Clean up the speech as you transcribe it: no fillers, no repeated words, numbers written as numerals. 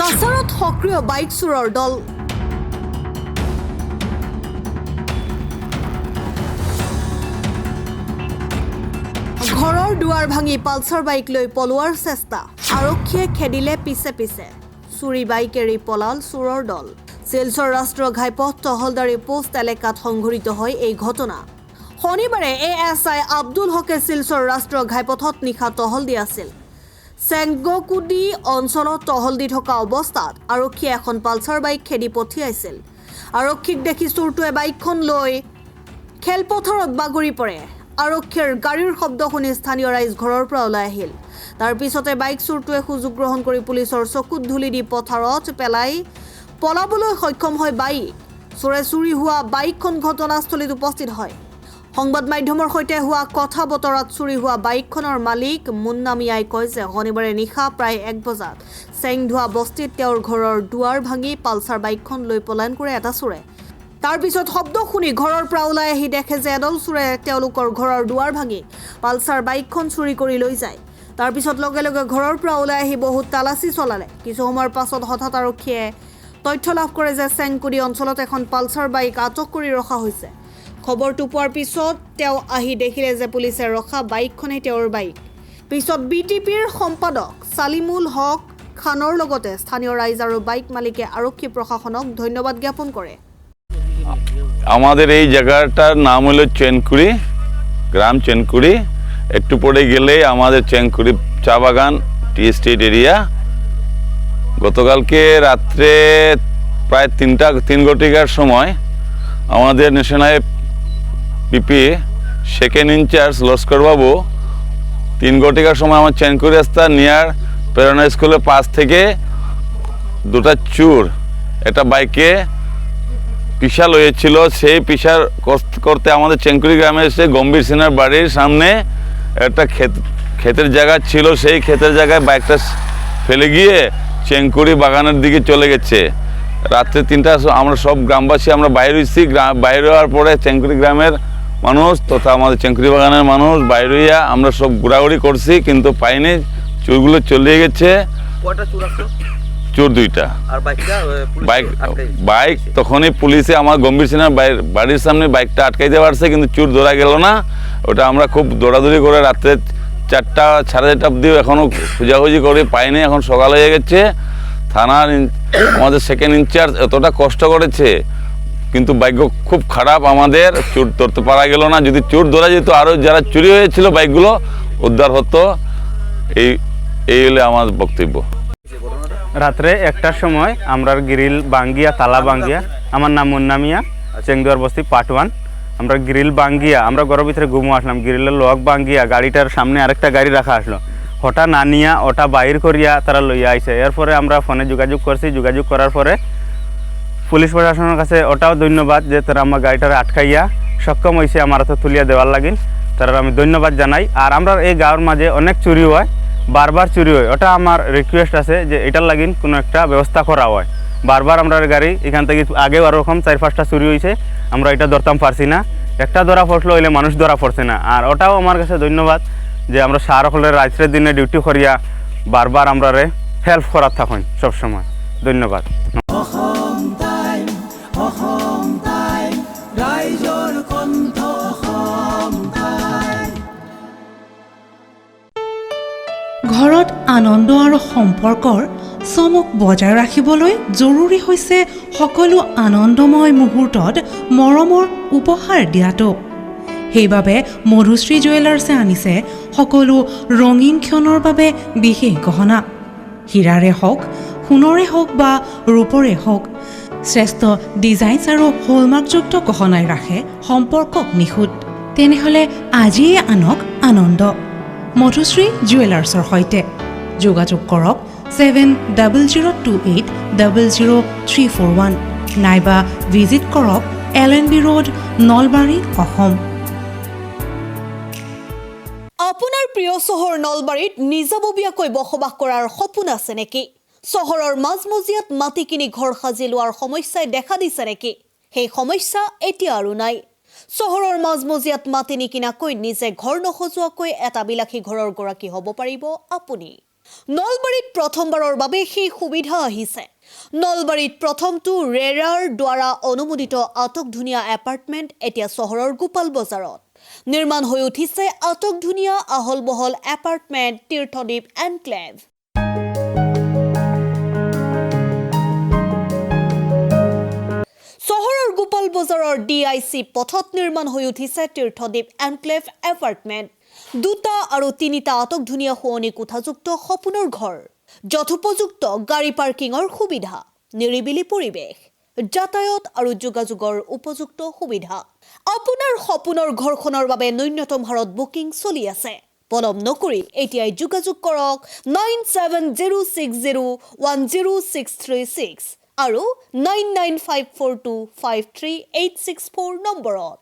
কাছাৰত সক্ৰিয় বাইক চোৰৰ দল ঘৰৰ দুৱাৰ ভাঙি পালচাৰ বাইক লৈ পলোৱাৰ চেষ্টা আৰক্ষীয়ে খেদিলে পিছে পিছে চুৰি বাইক এৰি পলাল চোৰৰ দল শিলচৰ ৰাষ্ট্ৰীয় ঘাইপথ তহলদাৰী পোষ্ট এলেকাত সংঘটিত হয় এই ঘটনা শনিবাৰে এএছআই আব্দুল হকে শিলচৰ ৰাষ্ট্ৰীয় ঘাইপথত নিশা টহল দি আছিল চেংগকুডি অঞ্চলত টহল দি থকা অৱস্থাত আৰক্ষীয়ে এখন পালচাৰ বাইক খেদি পঠিয়াইছিল আৰক্ষীক দেখি চোৰটোৱে বাইকখন লৈ খেলপথাৰত বাগৰি পৰে আৰক্ষীৰ গাড়ীৰ শব্দ শুনি স্থানীয় ৰাইজ ঘৰৰ পৰা ওলাই আহিল তাৰ পিছতে বাইক চোৰটোৱে সুযোগ গ্ৰহণ কৰি পুলিচৰ চকুত ধুলি দি পথাৰত পেলাই পলাবলৈ সক্ষম হয় বাইক চোৰে চুৰি হোৱা বাইকখন ঘটনাস্থলীত উপস্থিত হয় সংবাদ মাধ্যমৰ সৈতে হোৱা কথা বতৰাত চুৰি হোৱা বাইকখনৰ মালিক মুন্না মিয়াই কয় যে শনিবাৰে নিশা প্ৰায় 1 বজাত চেংধুৱা বস্তিত তেওঁৰ ঘৰৰ দুৱাৰ ভাঙি পালচাৰ বাইকখন লৈ পলায়ন কৰে এটা চোৰে তাৰ পিছত শব্দ শুনি ঘৰৰ পৰা ওলাই আহি দেখে যে এডল চোৰে তেওঁলোকৰ ঘৰৰ দুৱাৰ ভাঙি পালচাৰ বাইকখন চুৰি কৰি লৈ যায় তাৰ পিছত লগে লগে ঘৰৰ পৰা ওলাই আহি বহুত তালাচী চলালে কিছু সময়ৰ পাছত হঠাৎ আৰক্ষীয়ে তথ্য লাভ কৰে যে চেংকুডি অঞ্চলত এখন পালচাৰ বাইক আটক কৰি ৰখা হৈছে খবৰটো পোৱাৰ পিছত তেওঁ আহি দেখিলে যে পুলিচে ৰখা বাইকখনেই তেওঁৰ বাইক পিছত বিটিপিৰ সম্পাদক সালিমুল হক খানৰ লগতে স্থানীয় ৰাইজ আৰু বাইক মালিকে আৰক্ষী প্ৰশাসনক ধন্যবাদ জ্ঞাপন কৰে আমাদের এই জায়গাটার নাম হলো চেনকুড়ি গ্রাম চেনকুড়ি একটু পরে গেলে আমাদের চেনকুড়ি চা বাগান টি এস্টেট এরিয়া গতকালকে রাত্রে প্রায় 3 ঘটিকার সময় আমাদের ন্যাশনাল পিপি সেকেন্ড ইনচার্জ লস্কর বাবু 3 ঘটিকার সময় আমার চেনকুড়ি রাস্তা নিয়ার প্রেরণা স্কুলের পাশ থেকে দুটা চোর একটা বাইকে পিসা লয়েছিল সেই পিসার করতে আমাদের চেংকুড়ি গ্রামে এসে গম্ভীর সিনহার বাড়ির সামনে একটা ক্ষেতের জায়গা ছিল সেই ক্ষেতের জায়গায় বাইকটা ফেলে গিয়ে চেংকুড়ি বাগানের দিকে চলে গেছে রাত্রে 3টা আমরা সব গ্রামবাসী আমরা বাইরে হয়েছি বাইরে হওয়ার পরে চেংকুড়ি গ্রামের মানুষ তথা আমাদের চেংকুড়ি বাগানের মানুষ বাইরে হইয়া আমরা সব ঘোরাঘুরি করছি কিন্তু পাইনি চোরগুলো চলে গেছে চোর 2টা আর বাইক তখনই পুলিশে আমার গম্ভীর সিনহার বাড়ির সামনে বাইকটা আটকাইতে পারছে কিন্তু চোর ধরা গেল না ওটা আমরা খুব দৌড়াদৌড়ি করে রাত্রে 4টা 4:30 অবধি এখনও খোঁজাখুঁজি করে পাইনি এখন সকাল হয়ে গেছে থানার আমাদের সেকেন্ড ইনচার্জ এতটা কষ্ট করেছে কিন্তু ভাগ্য খুব খারাপ আমাদের চোর ধরতে পারা গেল না যদি চোর ধরা যেত আরও যারা চুরি হয়েছিল বাইকগুলো উদ্ধার হতো এই হলে আমার বক্তব্য রাত্রে 1টার সময় আমরা গ্রিল বাঙ্গিয়া তালা বাঙ্গিয়া আমার নাম মুন্না মিয়া চেংদুয়ার বস্তি পার্ট 1 আমরা গ্রিল বাঙ্গিয়া আমরা ঘরের ভিতরে ঘুমো আসলাম গ্রিলের লক বাঙ্গিয়া গাড়িটার সামনে আরেকটা গাড়ি রাখা আসলো হঠাৎ না নিয়া ওটা বাইর করিয়া তারা লইয়া আইছে এরপরে আমরা ফোনে যোগাযোগ করছি যোগাযোগ করার পরে পুলিশ প্রশাসনের কাছে ওটাও ধন্যবাদ যে তারা আমার গাড়িটারে আটকাইয়া সক্ষম হয়েছে আমার হাতে তুলিয়া দেওয়ার লাগিন তারা আমি ধন্যবাদ জানাই আর আমরা এই গাঁয়ের মাঝে অনেক চুরি হয় বারবার চুরি হয় ওটা আমার রিকোয়েস্ট আছে যে এটার লাগিন কোনো একটা ব্যবস্থা করা হয় বারবার আমরা গাড়ি এখান থেকে আগেও আরকম 4-5টা চুরি হয়েছে আমরা এটা ধরতাম পারছি না একটা ধরা পড়লো হইলে মানুষ ধরা পড়ছে না আর ওটাও আমার কাছে ধন্যবাদ যে আমরা সারাখলের রাত্রের দিনে ডিউটি করিয়া বারবার আমরা হেল্প করার থাকুন সবসময় ধন্যবাদ ঘৰত আনন্দ আৰু সম্পৰ্কৰ চমক বজাই ৰাখিবলৈ জৰুৰী হৈছে সকলো আনন্দময় মুহূৰ্তত মৰমৰ উপহাৰ দিয়াটো সেইবাবে মধুশ্ৰী জুৱেলাৰ্ছে আনিছে সকলো ৰঙীন ক্ষণৰ বাবে বিশেষ গহনা হীৰাৰে হওক সোণৰে হওক বা ৰূপৰে হওক শ্ৰেষ্ঠ ডিজাইনছ আৰু হলমাৰ্কযুক্ত গহনাই ৰাখে সম্পৰ্কক নিখুঁত তেনেহ'লে আজিয়ে আনক আনন্দ মধুশ্ৰী জুৱেলাৰ্ছৰ সৈতে যোগাযোগ কৰক 7002800341 নাইবা ভিজিট কৰক LNB ৰোড নলবাৰী অসম আপোনাৰ প্ৰিয় চহৰ নলবাৰীত নিজাববীয়াকৈ বসবাস কৰাৰ সপোন আছে নেকি চহৰৰ মাজমজিয়াত মাটি কিনি ঘৰ সাজি লোৱাৰ সমস্যাই দেখা দিছে নেকি সেই সমস্যা এতিয়া আৰু নাই চহৰৰ মাজমজিয়াত মাটি নিকিনাকৈ নিজে ঘৰ নসজোৱাকৈ এটা বিলাসী ঘৰৰ গৰাকী হ'ব পাৰিব আপুনি নলবাৰীত প্ৰথমবাৰৰ বাবে সেই সুবিধা আহিছে। নলবাৰীত প্ৰথমটো ৰেৰাৰ দ্বাৰা অনুমোদিত আটকধুনীয়া এপাৰ্টমেণ্ট এতিয়া চহৰৰ গোপাল বজাৰত নিৰ্মাণ হৈ উঠিছে। আটকধুনীয়া আহল বহল এপাৰ্টমেণ্ট তীৰ্থদ্বীপ এনক্লেভ। চহৰৰ গোপাল বজাৰৰ DIC পথত নিৰ্মাণ হৈ উঠিছে তীৰ্থদ্বীপ এনক্লেভ এপাৰ্টমেণ্ট। 2টা আৰু 3টা আটকধুনীয়া শোৱনি কোঠাযুক্ত সপোনৰ ঘৰ, যথোপযুক্ত গাড়ী পাৰ্কিঙৰ সুবিধা, নিৰিবিলি পৰিৱেশ, যাতায়াত আৰু যোগাযোগৰ উপযুক্ত সুবিধা। আপোনাৰ সপোনৰ ঘৰখনৰ বাবে ন্যূনতম হাৰত বুকিং চলি আছে। পলম নকৰি এতিয়াই যোগাযোগ কৰক 9706010636 আৰু 9954253864 নম্বৰত।